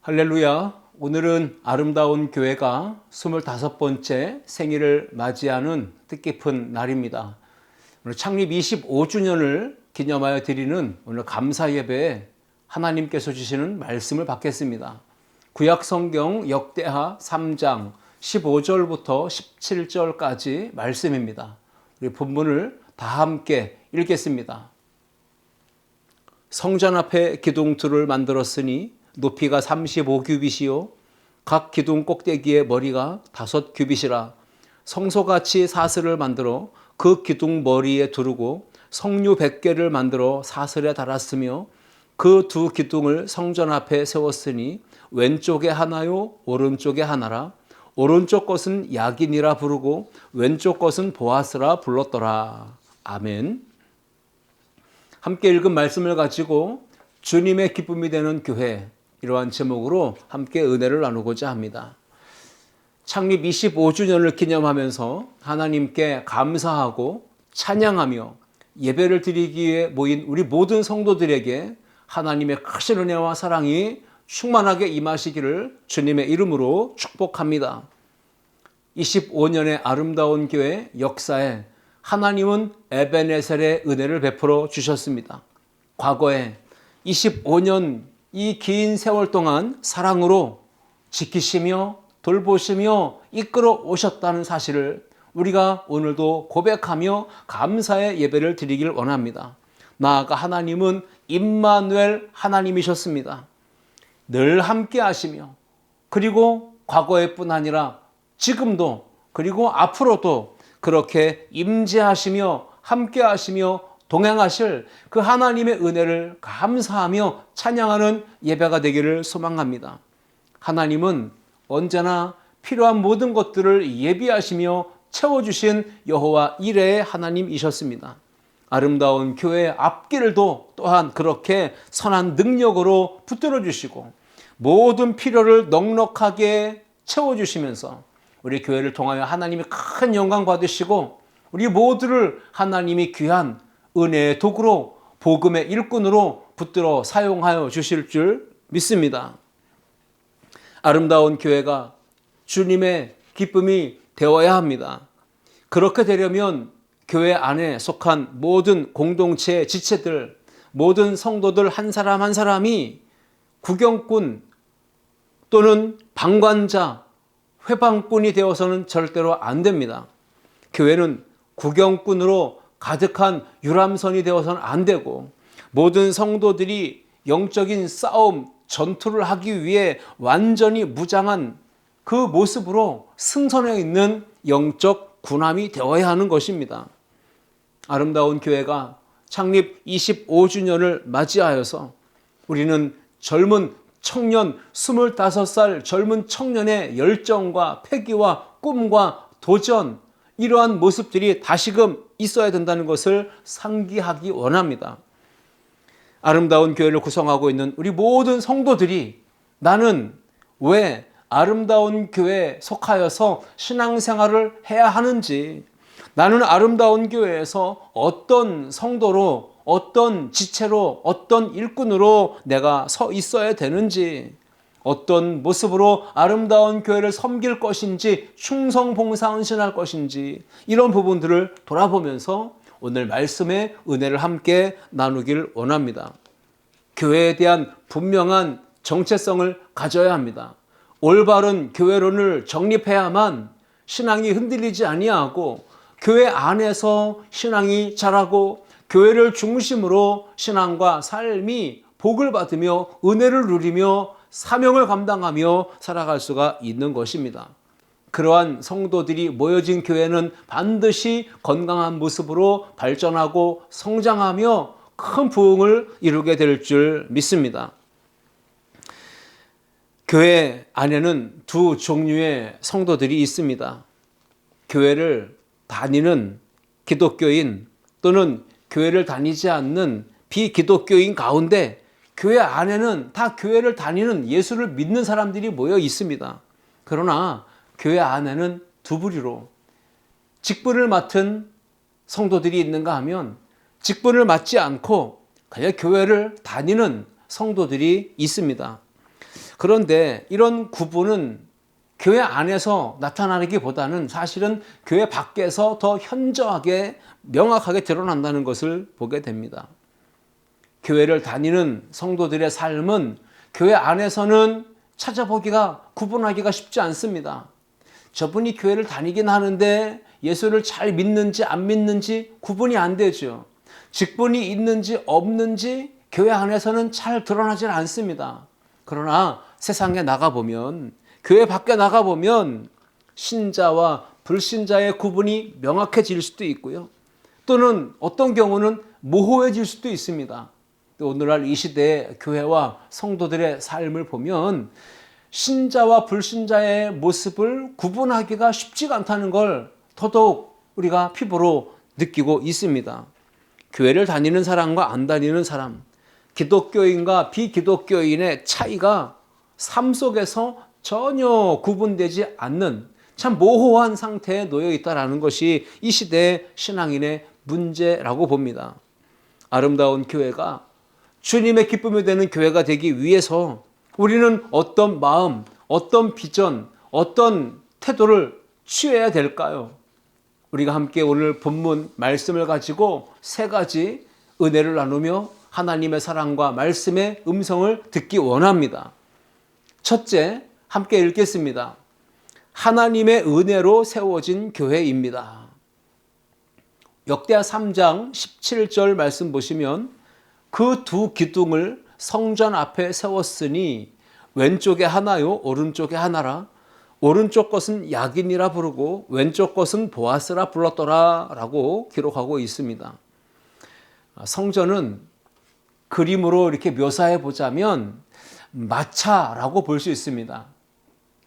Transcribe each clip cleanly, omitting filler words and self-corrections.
할렐루야. 오늘은 아름다운 교회가 25번째 생일을 맞이하는 뜻깊은 날입니다. 오늘 창립 25주년을 기념하여 드리는 오늘 감사 예배에 하나님께서 주시는 말씀을 받겠습니다. 구약 성경 역대하 3장 15절부터 17절까지 말씀입니다. 우리 본문을 다 함께 읽겠습니다. 성전 앞에 기둥틀을 만들었으니 높이가 35규빗이요 각 기둥 꼭대기의 머리가 5규빗이라. 성소같이 사슬을 만들어 그 기둥 머리에 두르고 성류 100개를 만들어 사슬에 달았으며 그 두 기둥을 성전 앞에 세웠으니 왼쪽에 하나요 오른쪽에 하나라. 오른쪽 것은 야긴이라 부르고 왼쪽 것은 보아스라 불렀더라. 아멘. 함께 읽은 말씀을 가지고 주님의 기쁨이 되는 교회, 이러한 제목으로 함께 은혜를 나누고자 합니다. 창립 25주년을 기념하면서 하나님께 감사하고 찬양하며 예배를 드리기 위해 모인 우리 모든 성도들에게 하나님의 크신 은혜와 사랑이 충만하게 임하시기를 주님의 이름으로 축복합니다. 25년의 아름다운 교회 역사에 하나님은 에베네셀의 은혜를 베풀어 주셨습니다. 과거에 25년 이 긴 세월 동안 사랑으로 지키시며 돌보시며 이끌어 오셨다는 사실을 우리가 오늘도 고백하며 감사의 예배를 드리길 원합니다. 나아가 하나님은 임마누엘 하나님이셨습니다. 늘 함께 하시며 그리고 과거에뿐 아니라 지금도 그리고 앞으로도 그렇게 임재하시며 함께 하시며 동행하실 그 하나님의 은혜를 감사하며 찬양하는 예배가 되기를 소망합니다. 하나님은 언제나 필요한 모든 것들을 예비하시며 채워주신 여호와 이레의 하나님이셨습니다. 아름다운 교회의 앞길도 또한 그렇게 선한 능력으로 붙들어 주시고 모든 필요를 넉넉하게 채워주시면서 우리 교회를 통하여 하나님이 큰 영광 받으시고 우리 모두를 하나님이 귀한 은혜의 도구로 복음의 일꾼으로 붙들어 사용하여 주실 줄 믿습니다. 아름다운 교회가 주님의 기쁨이 되어야 합니다. 그렇게 되려면 교회 안에 속한 모든 공동체 지체들, 모든 성도들 한 사람 한 사람이 구경꾼 또는 방관자, 회방꾼이 되어서는 절대로 안 됩니다. 교회는 구경꾼으로 가득한 유람선이 되어서는 안 되고 모든 성도들이 영적인 싸움, 전투를 하기 위해 완전히 무장한 그 모습으로 승선해 있는 영적 군함이 되어야 하는 것입니다. 아름다운 교회가 창립 25주년을 맞이하여서 우리는 젊은 청년, 25살 젊은 청년의 열정과 패기와 꿈과 도전, 이러한 모습들이 다시금 있어야 된다는 것을 상기하기 원합니다. 아름다운 교회를 구성하고 있는 우리 모든 성도들이 나는 왜 아름다운 교회에 속하여서 신앙생활을 해야 하는지, 나는 아름다운 교회에서 어떤 성도로, 어떤 지체로, 어떤 일꾼으로 내가 서 있어야 되는지, 어떤 모습으로 아름다운 교회를 섬길 것인지, 충성봉사헌신할 것인지, 이런 부분들을 돌아보면서 오늘 말씀의 은혜를 함께 나누길 원합니다. 교회에 대한 분명한 정체성을 가져야 합니다. 올바른 교회론을 정립해야만 신앙이 흔들리지 아니하고 교회 안에서 신앙이 자라고 교회를 중심으로 신앙과 삶이 복을 받으며 은혜를 누리며 사명을 감당하며 살아갈 수가 있는 것입니다. 그러한 성도들이 모여진 교회는 반드시 건강한 모습으로 발전하고 성장하며 큰 부흥을 이루게 될 줄 믿습니다. 교회 안에는 두 종류의 성도들이 있습니다. 교회를 다니는 기독교인 또는 교회를 다니지 않는 비기독교인 가운데 교회 안에는 다 교회를 다니는 예수를 믿는 사람들이 모여 있습니다. 그러나 교회 안에는 두 부류로 직분을 맡은 성도들이 있는가 하면 직분을 맡지 않고 그냥 교회를 다니는 성도들이 있습니다. 그런데 이런 구분은 교회 안에서 나타나기보다는 사실은 교회 밖에서 더 현저하게 명확하게 드러난다는 것을 보게 됩니다. 교회를 다니는 성도들의 삶은 교회 안에서는 찾아보기가, 구분하기가 쉽지 않습니다. 저분이 교회를 다니긴 하는데 예수를 잘 믿는지 안 믿는지 구분이 안 되죠. 직분이 있는지 없는지 교회 안에서는 잘 드러나질 않습니다. 그러나 세상에 나가보면, 교회 밖에 나가보면 신자와 불신자의 구분이 명확해질 수도 있고요. 또는 어떤 경우는 모호해질 수도 있습니다. 오늘날 이 시대의 교회와 성도들의 삶을 보면 신자와 불신자의 모습을 구분하기가 쉽지가 않다는 걸 더더욱 우리가 피부로 느끼고 있습니다. 교회를 다니는 사람과 안 다니는 사람, 기독교인과 비기독교인의 차이가 삶 속에서 전혀 구분되지 않는 참 모호한 상태에 놓여 있다는 것이 이 시대의 신앙인의 문제라고 봅니다. 아름다운 교회가 주님의 기쁨이 되는 교회가 되기 위해서 우리는 어떤 마음, 어떤 비전, 어떤 태도를 취해야 될까요? 우리가 함께 오늘 본문 말씀을 가지고 세 가지 은혜를 나누며 하나님의 사랑과 말씀의 음성을 듣기 원합니다. 첫째, 함께 읽겠습니다. 하나님의 은혜로 세워진 교회입니다. 역대하 3장 17절 말씀 보시면 그 두 기둥을 성전 앞에 세웠으니 왼쪽에 하나요 오른쪽에 하나라. 오른쪽 것은 야긴이라 부르고 왼쪽 것은 보아스라 불렀더라 라고 기록하고 있습니다. 성전은 그림으로 이렇게 묘사해 보자면 마차라고 볼 수 있습니다.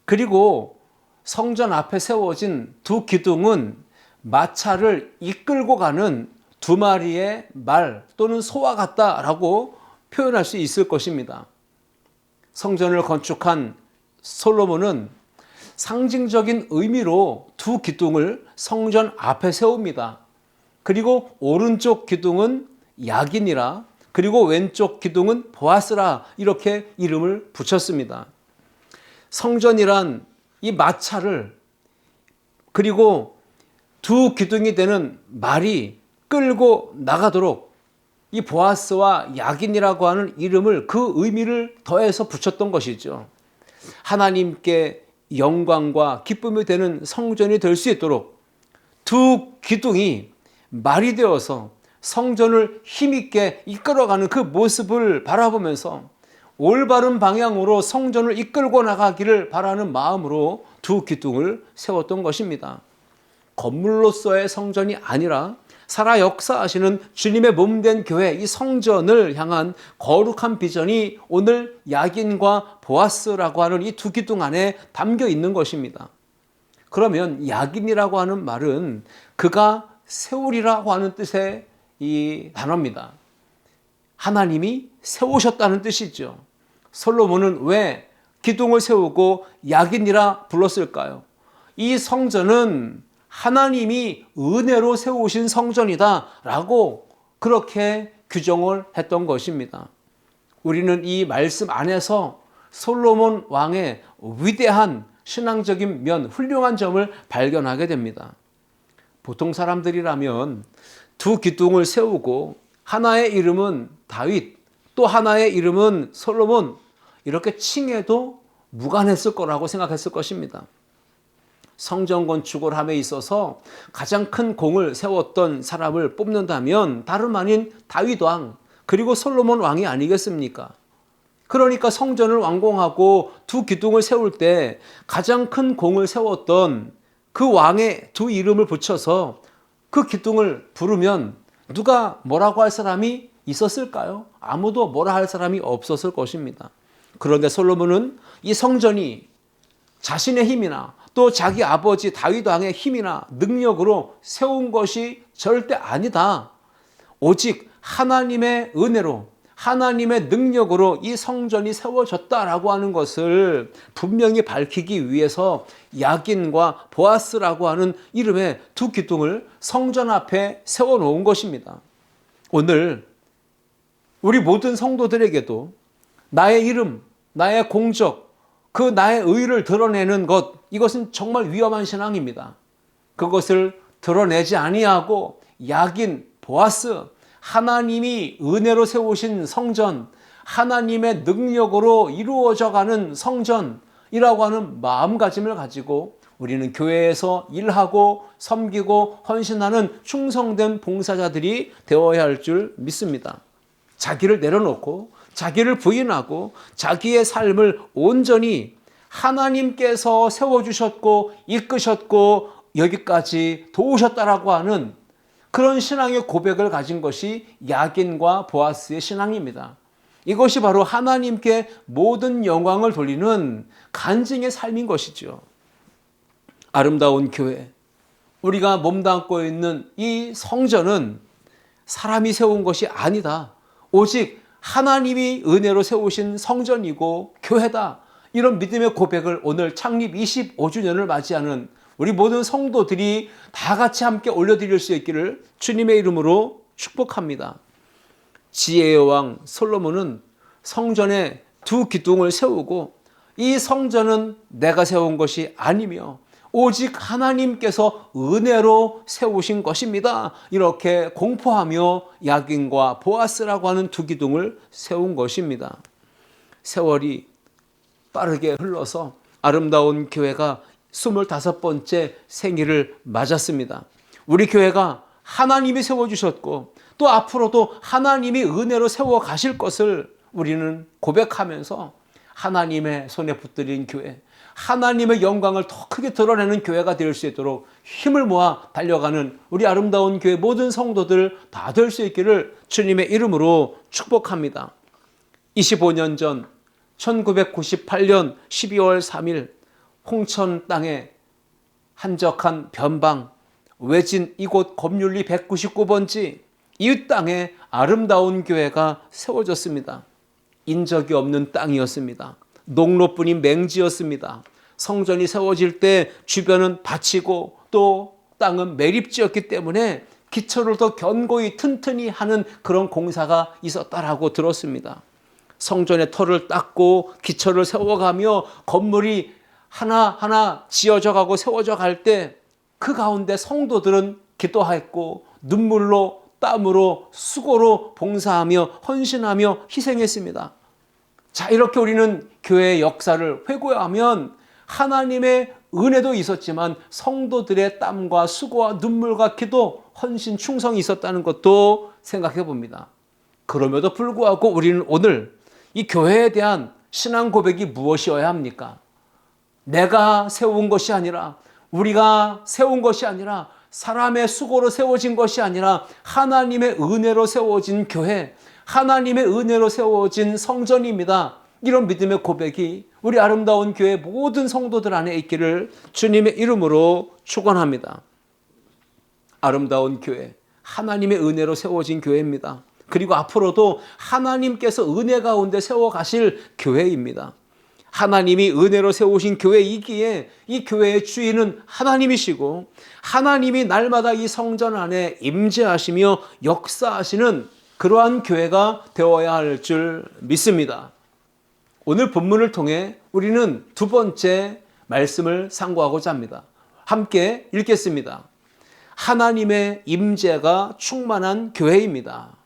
그리고 성전 앞에 세워진 두 기둥은 마차를 이끌고 가는 두 마리의 말 또는 소와 같다라고 표현할 수 있을 것입니다. 성전을 건축한 솔로몬은 상징적인 의미로 두 기둥을 성전 앞에 세웁니다. 그리고 오른쪽 기둥은 야긴이라, 그리고 왼쪽 기둥은 보아스라 이렇게 이름을 붙였습니다. 성전이란 이 마차를, 그리고 두 기둥이 되는 말이 끌고 나가도록 이 보아스와 야긴이라고 하는 이름을, 그 의미를 더해서 붙였던 것이죠. 하나님께 영광과 기쁨이 되는 성전이 될 수 있도록 두 기둥이 말이 되어서 성전을 힘있게 이끌어가는 그 모습을 바라보면서 올바른 방향으로 성전을 이끌고 나가기를 바라는 마음으로 두 기둥을 세웠던 것입니다. 건물로서의 성전이 아니라 살아 역사하시는 주님의 몸된 교회, 이 성전을 향한 거룩한 비전이 오늘 야긴과 보아스라고 하는 이 두 기둥 안에 담겨 있는 것입니다. 그러면 야긴이라고 하는 말은 그가 세우리라고 하는 뜻의 이 단어입니다. 하나님이 세우셨다는 뜻이죠. 솔로몬은 왜 기둥을 세우고 야긴이라 불렀을까요? 이 성전은 하나님이 은혜로 세우신 성전이다 라고 그렇게 규정을 했던 것입니다. 우리는 이 말씀 안에서 솔로몬 왕의 위대한 신앙적인 면, 훌륭한 점을 발견하게 됩니다. 보통 사람들이라면 두 기둥을 세우고 하나의 이름은 다윗, 또 하나의 이름은 솔로몬, 이렇게 칭해도 무관했을 거라고 생각했을 것입니다. 성전 건축을 함에 있어서 가장 큰 공을 세웠던 사람을 뽑는다면 다름 아닌 다윗 왕, 그리고 솔로몬 왕이 아니겠습니까? 그러니까 성전을 완공하고 두 기둥을 세울 때 가장 큰 공을 세웠던 그 왕의 두 이름을 붙여서 그 기둥을 부르면 누가 뭐라고 할 사람이 있었을까요? 아무도 뭐라 할 사람이 없었을 것입니다. 그런데 솔로몬은 이 성전이 자신의 힘이나 또 자기 아버지 다윗 왕의 힘이나 능력으로 세운 것이 절대 아니다. 오직 하나님의 은혜로, 하나님의 능력으로 이 성전이 세워졌다라고 하는 것을 분명히 밝히기 위해서 야긴과 보아스라고 하는 이름의 두 기둥을 성전 앞에 세워놓은 것입니다. 오늘 우리 모든 성도들에게도 나의 이름, 나의 공적, 그 나의 의를 드러내는 것, 이것은 정말 위험한 신앙입니다. 그것을 드러내지 아니하고 야긴, 보아스, 하나님이 은혜로 세우신 성전, 하나님의 능력으로 이루어져가는 성전이라고 하는 마음가짐을 가지고 우리는 교회에서 일하고 섬기고 헌신하는 충성된 봉사자들이 되어야 할 줄 믿습니다. 자기를 내려놓고 자기를 부인하고 자기의 삶을 온전히 하나님께서 세워주셨고 이끄셨고 여기까지 도우셨다라고 하는 그런 신앙의 고백을 가진 것이 야긴과 보아스의 신앙입니다. 이것이 바로 하나님께 모든 영광을 돌리는 간증의 삶인 것이죠. 아름다운 교회, 우리가 몸담고 있는 이 성전은 사람이 세운 것이 아니다. 오직 하나님이 은혜로 세우신 성전이고 교회다. 이런 믿음의 고백을 오늘 창립 25주년을 맞이하는 우리 모든 성도들이 다 같이 함께 올려드릴 수 있기를 주님의 이름으로 축복합니다. 지혜의 왕 솔로몬은 성전에 두 기둥을 세우고 이 성전은 내가 세운 것이 아니며 오직 하나님께서 은혜로 세우신 것입니다. 이렇게 공포하며 야긴과 보아스라고 하는 두 기둥을 세운 것입니다. 세월이 빠르게 흘러서 아름다운 교회가 25번째 생일을 맞았습니다. 우리 교회가 하나님이 세워주셨고 또 앞으로도 하나님이 은혜로 세워 가실 것을 우리는 고백하면서 하나님의 손에 붙들린 교회, 하나님의 영광을 더 크게 드러내는 교회가 될 수 있도록 힘을 모아 달려가는 우리 아름다운 교회 모든 성도들 다 될 수 있기를 주님의 이름으로 축복합니다. 25년 전 1998년 12월 3일 홍천 땅에 한적한 변방 외진 이곳 검률리 199번지 이 땅에 아름다운 교회가 세워졌습니다. 인적이 없는 땅이었습니다. 농로뿐인 맹지였습니다. 성전이 세워질 때 주변은 밭이고 또 땅은 매립지였기 때문에 기초를 더 견고히 튼튼히 하는 그런 공사가 있었다라고 들었습니다. 성전의 터를 닦고 기초를 세워가며 건물이 하나하나 지어져 가고 세워져 갈 때 그 가운데 성도들은 기도했고 눈물로 땀으로 수고로 봉사하며 헌신하며 희생했습니다. 자, 이렇게 우리는 교회의 역사를 회고하면 하나님의 은혜도 있었지만 성도들의 땀과 수고와 눈물과 기도, 헌신, 충성이 있었다는 것도 생각해 봅니다. 그럼에도 불구하고 우리는 오늘 이 교회에 대한 신앙 고백이 무엇이어야 합니까? 내가 세운 것이 아니라 우리가 세운 것이 아니라 사람의 수고로 세워진 것이 아니라 하나님의 은혜로 세워진 교회, 하나님의 은혜로 세워진 성전입니다. 이런 믿음의 고백이 우리 아름다운 교회 모든 성도들 안에 있기를 주님의 이름으로 축원합니다. 아름다운 교회, 하나님의 은혜로 세워진 교회입니다. 그리고 앞으로도 하나님께서 은혜 가운데 세워가실 교회입니다. 하나님이 은혜로 세우신 교회이기에 이 교회의 주인은 하나님이시고 하나님이 날마다 이 성전 안에 임재하시며 역사하시는 그러한 교회가 되어야 할 줄 믿습니다. 오늘 본문을 통해 우리는 두 번째 말씀을 상고하고자 합니다. 함께 읽겠습니다. 하나님의 임재가 충만한 교회입니다.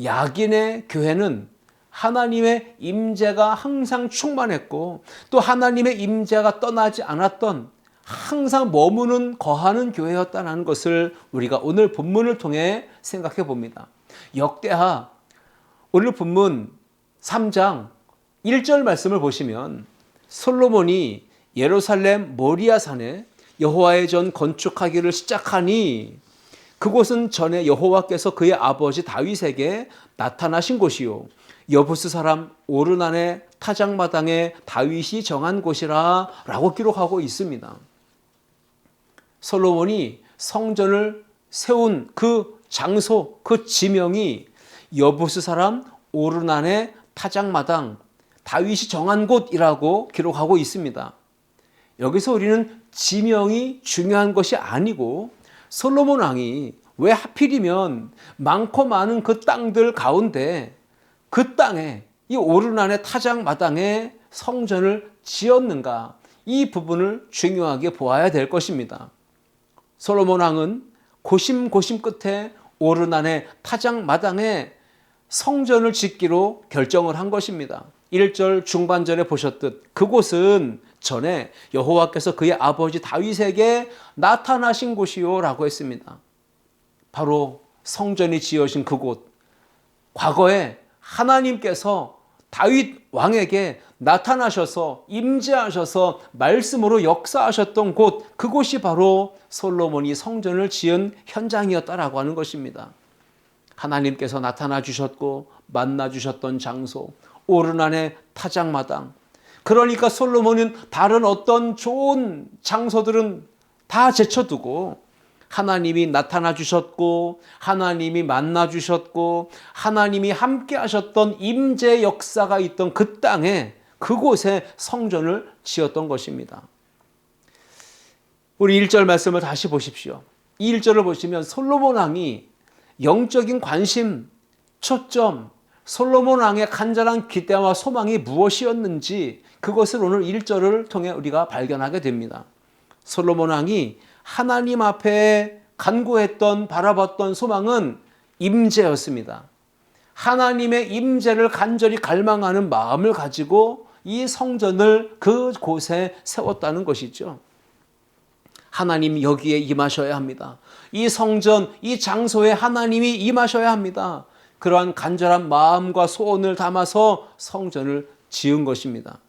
야긴의 교회는 하나님의 임재가 항상 충만했고 또 하나님의 임재가 떠나지 않았던 항상 머무는 거하는 교회였다는 것을 우리가 오늘 본문을 통해 생각해 봅니다. 역대하 오늘 본문 3장 1절 말씀을 보시면 솔로몬이 예루살렘 모리아산에 여호와의 전 건축하기를 시작하니 그곳은 전에 여호와께서 그의 아버지 다윗에게 나타나신 곳이요 여부스 사람 오르난의 타작마당에 다윗이 정한 곳이라 라고 기록하고 있습니다. 솔로몬이 성전을 세운 그 장소, 그 지명이 여부스 사람 오르난의 타작마당, 다윗이 정한 곳이라고 기록하고 있습니다. 여기서 우리는 지명이 중요한 것이 아니고 솔로몬 왕이 왜 하필이면 많고 많은 그 땅들 가운데 그 땅에 이 오르난의 타작마당에 성전을 지었는가, 이 부분을 중요하게 보아야 될 것입니다. 솔로몬 왕은 고심 끝에 오르난의 타작마당에 성전을 짓기로 결정을 한 것입니다. 1절 중반절에 보셨듯 그곳은 전에 여호와께서 그의 아버지 다윗에게 나타나신 곳이요 라고 했습니다. 바로 성전이 지어진 그곳, 과거에 하나님께서 다윗 왕에게 나타나셔서 임재하셔서 말씀으로 역사하셨던 곳, 그곳이 바로 솔로몬이 성전을 지은 현장이었다라고 하는 것입니다. 하나님께서 나타나 주셨고 만나 주셨던 장소, 오르난의 타작마당. 그러니까 솔로몬은 다른 어떤 좋은 장소들은 다 제쳐두고 하나님이 나타나 주셨고 하나님이 만나 주셨고 하나님이 함께 하셨던 임재 역사가 있던 그 땅에, 그곳에 성전을 지었던 것입니다. 우리 1절 말씀을 다시 보십시오. 이 1절을 보시면 솔로몬 왕이 영적인 관심, 초점, 솔로몬 왕의 간절한 기대와 소망이 무엇이었는지 그것을 오늘 1절을 통해 우리가 발견하게 됩니다. 솔로몬 왕이 하나님 앞에 간구했던, 바라봤던 소망은 임재였습니다. 하나님의 임재를 간절히 갈망하는 마음을 가지고 이 성전을 그곳에 세웠다는 것이죠. 하나님 여기에 임하셔야 합니다. 이 성전, 이 장소에 하나님이 임하셔야 합니다. 그러한 간절한 마음과 소원을 담아서 성전을 지은 것입니다.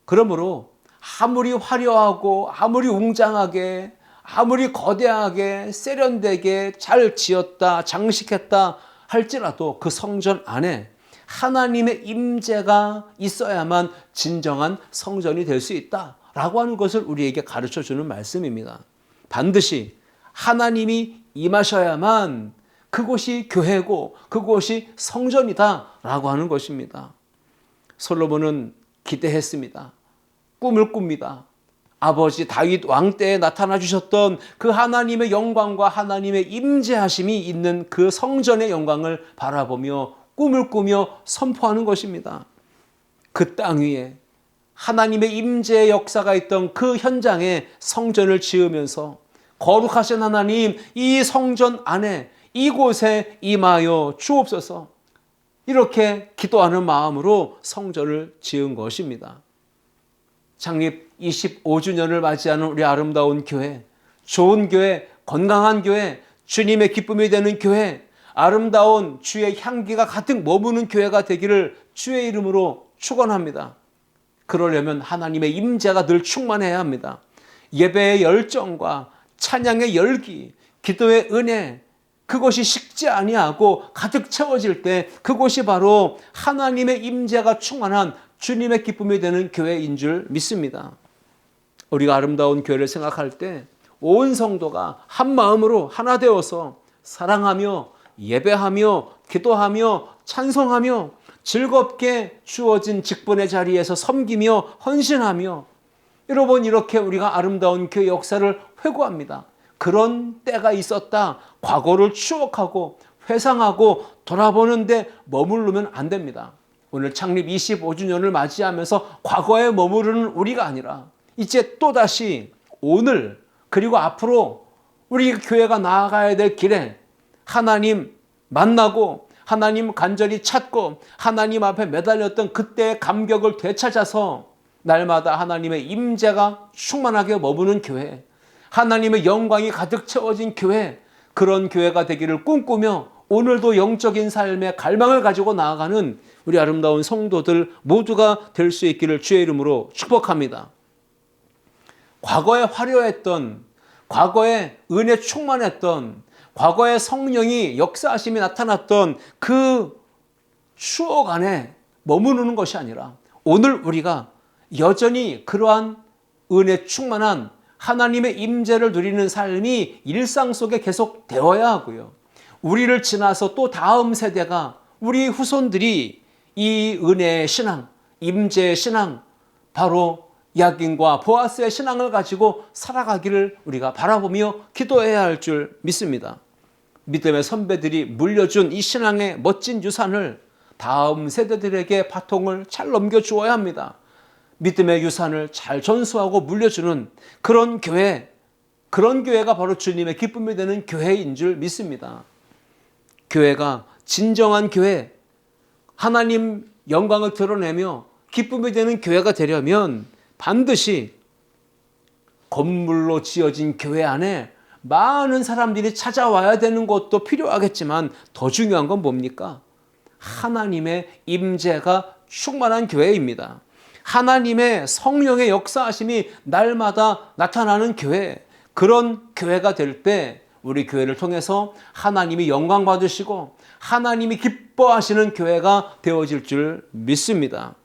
그러므로 아무리 화려하고 아무리 웅장하게 아무리 거대하게 세련되게 잘 지었다, 장식했다 할지라도 그 성전 안에 하나님의 임재가 있어야만 진정한 성전이 될 수 있다라고 하는 것을 우리에게 가르쳐주는 말씀입니다. 반드시 하나님이 임하셔야만 그곳이 교회고 그곳이 성전이다라고 하는 것입니다. 솔로몬은 기대했습니다. 꿈을 꿉니다. 아버지 다윗 왕 때에 나타나 주셨던 그 하나님의 영광과 하나님의 임재하심이 있는 그 성전의 영광을 바라보며 꿈을 꾸며 선포하는 것입니다. 그 땅 위에 하나님의 임재의 역사가 있던 그 현장에 성전을 지으면서 거룩하신 하나님, 이 성전 안에 이곳에 임하여 주옵소서, 이렇게 기도하는 마음으로 성전을 지은 것입니다. 창립 25주년을 맞이하는 우리 아름다운 교회, 좋은 교회, 건강한 교회, 주님의 기쁨이 되는 교회, 아름다운 주의 향기가 가득 머무는 교회가 되기를 주의 이름으로 축원합니다. 그러려면 하나님의 임재가 늘 충만해야 합니다. 예배의 열정과 찬양의 열기, 기도의 은혜, 그것이 식지 아니하고 가득 채워질 때 그곳이 바로 하나님의 임재가 충만한 주님의 기쁨이 되는 교회인 줄 믿습니다. 우리가 아름다운 교회를 생각할 때 온 성도가 한 마음으로 하나 되어서 사랑하며 예배하며 기도하며 찬송하며 즐겁게 주어진 직분의 자리에서 섬기며 헌신하며, 여러분, 이렇게 우리가 아름다운 교회 역사를 회고합니다. 그런 때가 있었다. 과거를 추억하고 회상하고 돌아보는데 머무르면 안 됩니다. 오늘 창립 25주년을 맞이하면서 과거에 머무르는 우리가 아니라 이제 또다시 오늘 그리고 앞으로 우리 교회가 나아가야 될 길에 하나님 만나고 하나님 간절히 찾고 하나님 앞에 매달렸던 그때의 감격을 되찾아서 날마다 하나님의 임재가 충만하게 머무는 교회, 하나님의 영광이 가득 채워진 교회, 그런 교회가 되기를 꿈꾸며 오늘도 영적인 삶의 갈망을 가지고 나아가는 우리 아름다운 성도들 모두가 될 수 있기를 주의 이름으로 축복합니다. 과거에 화려했던, 과거에 은혜 충만했던, 과거에 성령이 역사하심이 나타났던 그 추억 안에 머무르는 것이 아니라 오늘 우리가 여전히 그러한 은혜 충만한 하나님의 임재를 누리는 삶이 일상 속에 계속 되어야 하고요. 우리를 지나서 또 다음 세대가, 우리 후손들이 이 은혜의 신앙, 임재의 신앙, 바로 야긴과 보아스의 신앙을 가지고 살아가기를 우리가 바라보며 기도해야 할 줄 믿습니다. 믿음의 선배들이 물려준 이 신앙의 멋진 유산을 다음 세대들에게 바통을 잘 넘겨주어야 합니다. 믿음의 유산을 잘 전수하고 물려주는 그런 교회, 그런 교회가 바로 주님의 기쁨이 되는 교회인 줄 믿습니다. 교회가 진정한 교회, 하나님 영광을 드러내며 기쁨이 되는 교회가 되려면 반드시 건물로 지어진 교회 안에 많은 사람들이 찾아와야 되는 것도 필요하겠지만 더 중요한 건 뭡니까? 하나님의 임재가 충만한 교회입니다. 하나님의 성령의 역사하심이 날마다 나타나는 교회, 그런 교회가 될 때 우리 교회를 통해서 하나님이 영광 받으시고 하나님이 기뻐하시는 교회가 되어질 줄 믿습니다.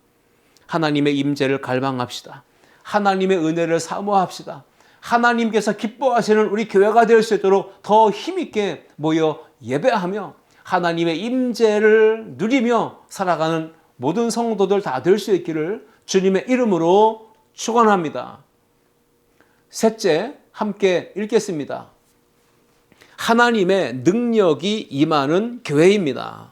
하나님의 임재를 갈망합시다. 하나님의 은혜를 사모합시다. 하나님께서 기뻐하시는 우리 교회가 될 수 있도록 더 힘있게 모여 예배하며 하나님의 임재를 누리며 살아가는 모든 성도들 다 될 수 있기를 주님의 이름으로 축원합니다. 셋째, 함께 읽겠습니다. 하나님의 능력이 임하는 교회입니다.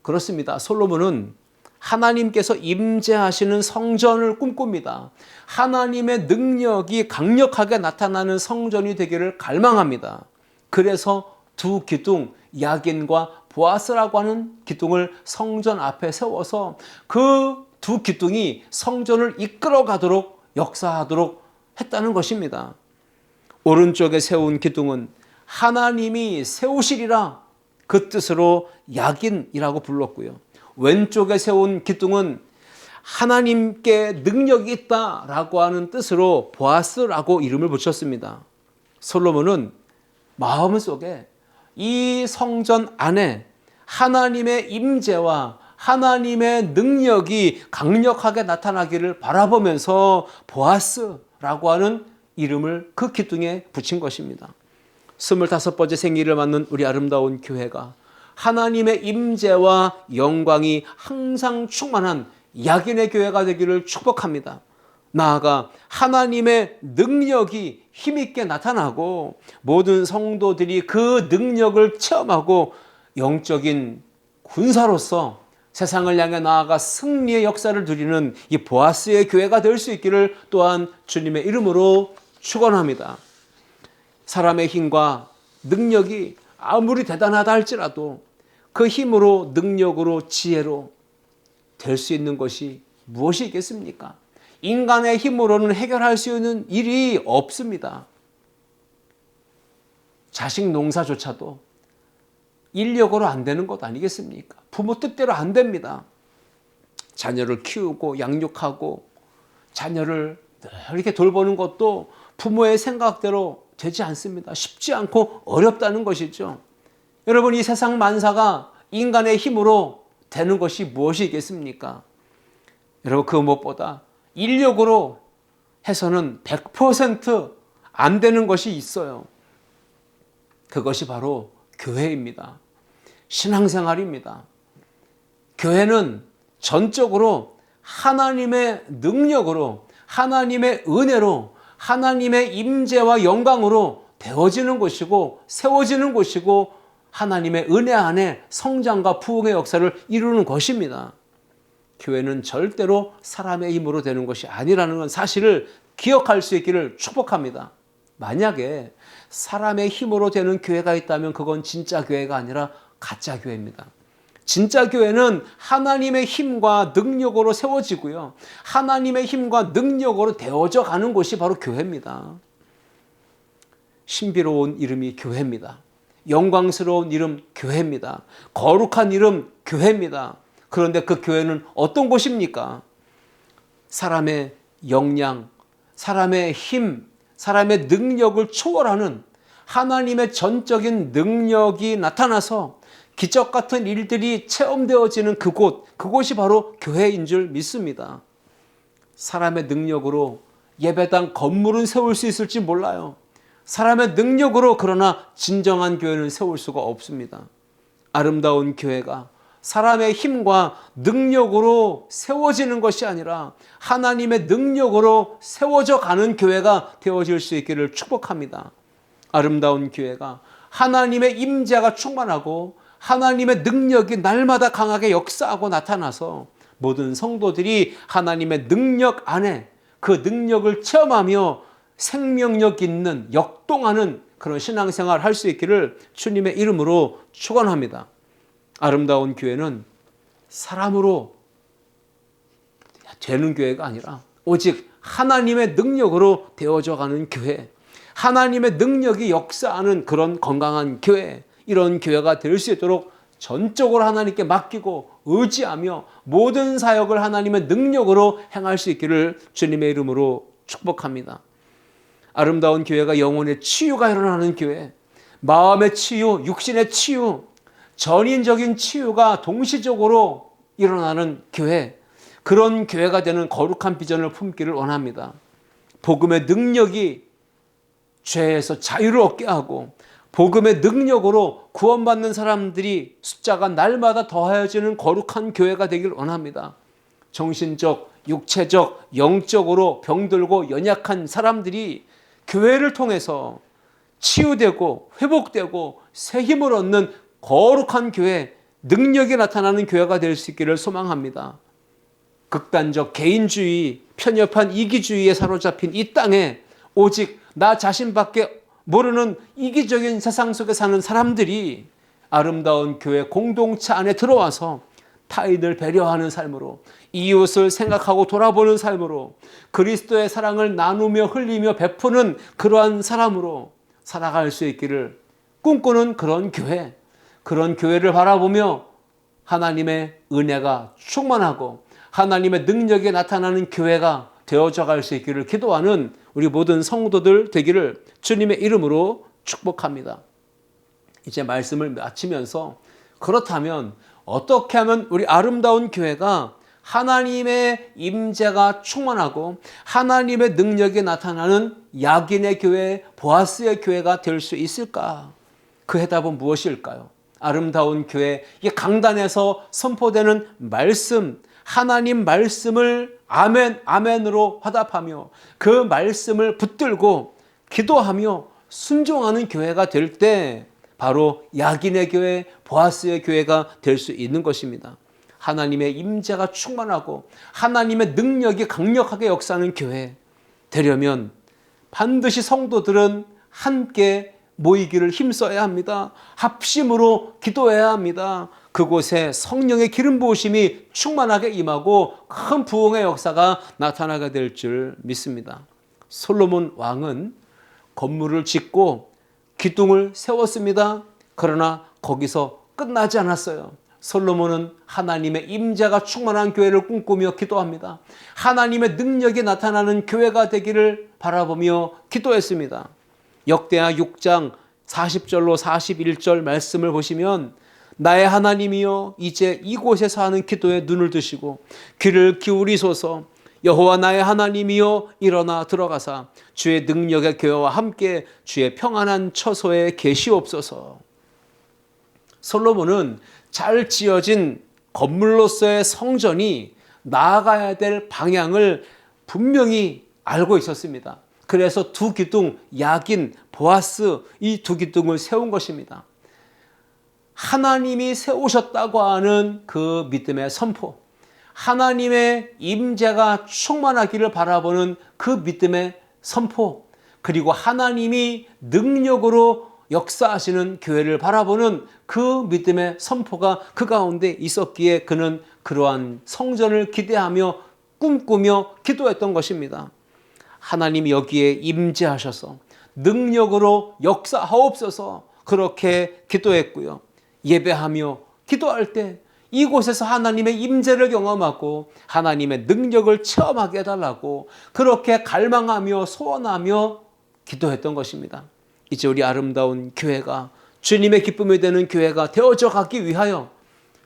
그렇습니다. 솔로몬은 하나님께서 임재하시는 성전을 꿈꿉니다. 하나님의 능력이 강력하게 나타나는 성전이 되기를 갈망합니다. 그래서 두 기둥, 야긴과 보아스라고 하는 기둥을 성전 앞에 세워서 그 두 기둥이 성전을 이끌어 가도록 역사하도록 했다는 것입니다. 오른쪽에 세운 기둥은 하나님이 세우시리라 그 뜻으로 야긴이라고 불렀고요. 왼쪽에 세운 기둥은 하나님께 능력이 있다라고 하는 뜻으로 보아스라고 이름을 붙였습니다. 솔로몬은 마음속에 이 성전 안에 하나님의 임재와 하나님의 능력이 강력하게 나타나기를 바라보면서 보아스라고 하는 이름을 그 기둥에 붙인 것입니다. 25번째 생일을 맞는 우리 아름다운 교회가 하나님의 임재와 영광이 항상 충만한 야긴의 교회가 되기를 축복합니다. 나아가 하나님의 능력이 힘있게 나타나고 모든 성도들이 그 능력을 체험하고 영적인 군사로서 세상을 향해 나아가 승리의 역사를 누리는 이 보아스의 교회가 될 수 있기를 또한 주님의 이름으로 축원합니다. 사람의 힘과 능력이 아무리 대단하다 할지라도 그 힘으로 능력으로 지혜로 될 수 있는 것이 무엇이 있겠습니까? 인간의 힘으로는 해결할 수 있는 일이 없습니다. 자식 농사조차도 인력으로 안 되는 것 아니겠습니까? 부모 뜻대로 안 됩니다. 자녀를 키우고 양육하고 자녀를 이렇게 돌보는 것도 부모의 생각대로 되지 않습니다. 쉽지 않고 어렵다는 것이죠. 여러분, 이 세상 만사가 인간의 힘으로 되는 것이 무엇이겠습니까? 여러분, 그 무엇보다 인력으로 해서는 100% 안 되는 것이 있어요. 그것이 바로 교회입니다. 신앙생활입니다. 교회는 전적으로 하나님의 능력으로, 하나님의 은혜로, 하나님의 임재와 영광으로 되어지는 곳이고 세워지는 곳이고 하나님의 은혜 안에 성장과 부흥의 역사를 이루는 것입니다. 교회는 절대로 사람의 힘으로 되는 것이 아니라는 사실을 기억할 수 있기를 축복합니다. 만약에 사람의 힘으로 되는 교회가 있다면 그건 진짜 교회가 아니라 가짜 교회입니다. 진짜 교회는 하나님의 힘과 능력으로 세워지고요. 하나님의 힘과 능력으로 되어져 가는 곳이 바로 교회입니다. 신비로운 이름이 교회입니다. 영광스러운 이름 교회입니다. 거룩한 이름 교회입니다. 그런데 그 교회는 어떤 곳입니까? 사람의 역량, 사람의 힘, 사람의 능력을 초월하는 하나님의 전적인 능력이 나타나서 기적 같은 일들이 체험되어지는 그곳이 바로 교회인 줄 믿습니다. 사람의 능력으로 예배당 건물은 세울 수 있을지 몰라요. 사람의 능력으로 그러나 진정한 교회는 세울 수가 없습니다. 아름다운 교회가 사람의 힘과 능력으로 세워지는 것이 아니라 하나님의 능력으로 세워져 가는 교회가 되어질 수 있기를 축복합니다. 아름다운 교회가 하나님의 임재가 충만하고 하나님의 능력이 날마다 강하게 역사하고 나타나서 모든 성도들이 하나님의 능력 안에 그 능력을 체험하며 생명력 있는 역동하는 그런 신앙생활을 할 수 있기를 주님의 이름으로 축원합니다. 아름다운 교회는 사람으로 되는 교회가 아니라 오직 하나님의 능력으로 되어져가는 교회, 하나님의 능력이 역사하는 그런 건강한 교회, 이런 교회가 될 수 있도록 전적으로 하나님께 맡기고 의지하며 모든 사역을 하나님의 능력으로 행할 수 있기를 주님의 이름으로 축복합니다. 아름다운 교회가 영혼의 치유가 일어나는 교회, 마음의 치유, 육신의 치유, 전인적인 치유가 동시적으로 일어나는 교회, 그런 교회가 되는 거룩한 비전을 품기를 원합니다. 복음의 능력이 죄에서 자유를 얻게 하고 복음의 능력으로 구원받는 사람들이 숫자가 날마다 더하여지는 거룩한 교회가 되길 원합니다. 정신적, 육체적, 영적으로 병들고 연약한 사람들이 교회를 통해서 치유되고 회복되고 새 힘을 얻는 거룩한 교회, 능력이 나타나는 교회가 될 수 있기를 소망합니다. 극단적 개인주의, 편협한 이기주의에 사로잡힌 이 땅에 오직 나 자신밖에 모르는 이기적인 세상 속에 사는 사람들이 아름다운 교회 공동체 안에 들어와서 타인을 배려하는 삶으로, 이웃을 생각하고 돌아보는 삶으로, 그리스도의 사랑을 나누며 흘리며 베푸는 그러한 사람으로 살아갈 수 있기를 꿈꾸는 그런 교회, 그런 교회를 바라보며 하나님의 은혜가 충만하고 하나님의 능력이 나타나는 교회가 되어져 갈 수 있기를 기도하는 우리 모든 성도들 되기를 주님의 이름으로 축복합니다. 이제 말씀을 마치면서, 그렇다면 어떻게 하면 우리 아름다운 교회가 하나님의 임재가 충만하고 하나님의 능력이 나타나는 야긴의 교회, 보아스의 교회가 될 수 있을까? 그 해답은 무엇일까요? 아름다운 교회, 이 강단에서 선포되는 말씀, 하나님 말씀을 아멘, 아멘으로 화답하며 그 말씀을 붙들고 기도하며 순종하는 교회가 될 때 바로 야긴의 교회, 보아스의 교회가 될 수 있는 것입니다. 하나님의 임재가 충만하고 하나님의 능력이 강력하게 역사하는 교회 되려면 반드시 성도들은 함께 모이기를 힘써야 합니다. 합심으로 기도해야 합니다. 그곳에 성령의 기름 부으심이 충만하게 임하고 큰 부흥의 역사가 나타나게 될 줄 믿습니다. 솔로몬 왕은 건물을 짓고 기둥을 세웠습니다. 그러나 거기서 끝나지 않았어요. 솔로몬은 하나님의 임재가 충만한 교회를 꿈꾸며 기도합니다. 하나님의 능력이 나타나는 교회가 되기를 바라보며 기도했습니다. 역대하 6장 40절로 41절 말씀을 보시면, 나의 하나님이여 이제 이곳에서 하는 기도에 눈을 드시고 귀를 기울이소서. 여호와 나의 하나님이여 일어나 들어가사 주의 능력의 교회와 함께 주의 평안한 처소에 계시옵소서. 솔로몬은 잘 지어진 건물로서의 성전이 나아가야 될 방향을 분명히 알고 있었습니다. 그래서 두 기둥, 야긴, 보아스, 이 두 기둥을 세운 것입니다. 하나님이 세우셨다고 하는 그 믿음의 선포, 하나님의 임재가 충만하기를 바라보는 그 믿음의 선포, 그리고 하나님이 능력으로 역사하시는 교회를 바라보는 그 믿음의 선포가 그 가운데 있었기에 그는 그러한 성전을 기대하며 꿈꾸며 기도했던 것입니다. 하나님이 여기에 임재하셔서 능력으로 역사하옵소서, 그렇게 기도했고요. 예배하며 기도할 때 이곳에서 하나님의 임재를 경험하고 하나님의 능력을 체험하게 해달라고 그렇게 갈망하며 소원하며 기도했던 것입니다. 이제 우리 아름다운 교회가 주님의 기쁨이 되는 교회가 되어져 가기 위하여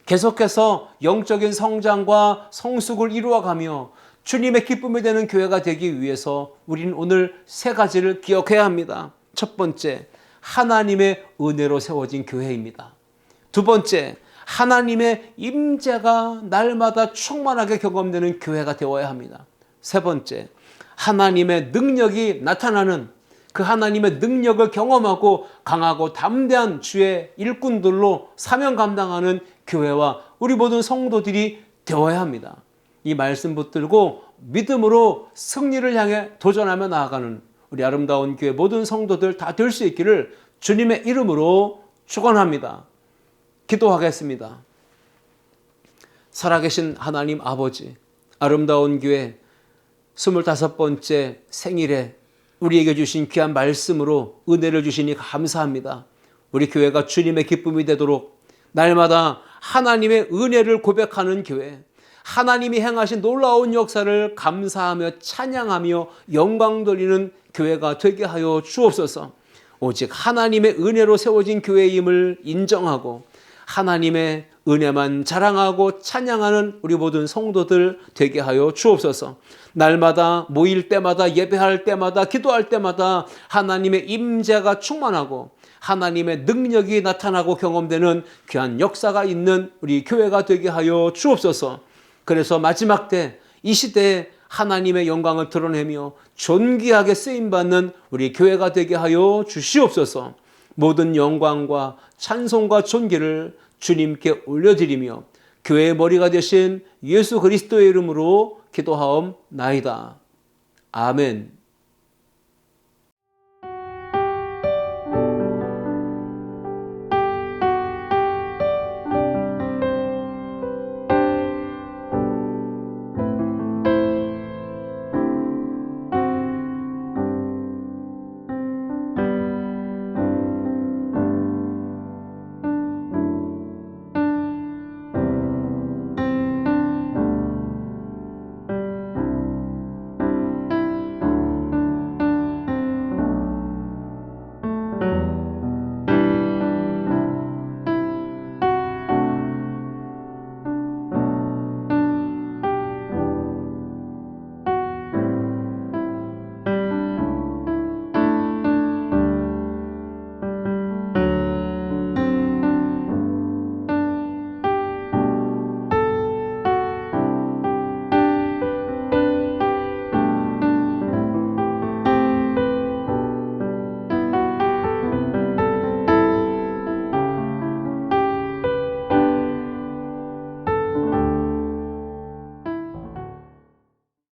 계속해서 영적인 성장과 성숙을 이루어가며 주님의 기쁨이 되는 교회가 되기 위해서 우리는 오늘 세 가지를 기억해야 합니다. 첫 번째, 하나님의 은혜로 세워진 교회입니다. 두 번째, 하나님의 임재가 날마다 충만하게 경험되는 교회가 되어야 합니다. 세 번째, 하나님의 능력이 나타나는 그 하나님의 능력을 경험하고 강하고 담대한 주의 일꾼들로 사명 감당하는 교회와 우리 모든 성도들이 되어야 합니다. 이 말씀 붙들고 믿음으로 승리를 향해 도전하며 나아가는 우리 아름다운 교회 모든 성도들 다 될 수 있기를 주님의 이름으로 축원합니다. 기도하겠습니다. 살아계신 하나님 아버지, 아름다운 교회 25번째 생일에 우리에게 주신 귀한 말씀으로 은혜를 주시니 감사합니다. 우리 교회가 주님의 기쁨이 되도록 날마다 하나님의 은혜를 고백하는 교회, 하나님이 행하신 놀라운 역사를 감사하며 찬양하며 영광 돌리는 교회가 되게 하여 주옵소서. 오직 하나님의 은혜로 세워진 교회임을 인정하고 하나님의 은혜만 자랑하고 찬양하는 우리 모든 성도들 되게 하여 주옵소서. 날마다 모일 때마다 예배할 때마다 기도할 때마다 하나님의 임재가 충만하고 하나님의 능력이 나타나고 경험되는 귀한 역사가 있는 우리 교회가 되게 하여 주옵소서. 그래서 마지막 때 이 시대에 하나님의 영광을 드러내며 존귀하게 쓰임받는 우리 교회가 되게 하여 주시옵소서. 모든 영광과 찬송과 존귀를 주님께 올려드리며 교회의 머리가 되신 예수 그리스도의 이름으로 기도하옵나이다. 아멘.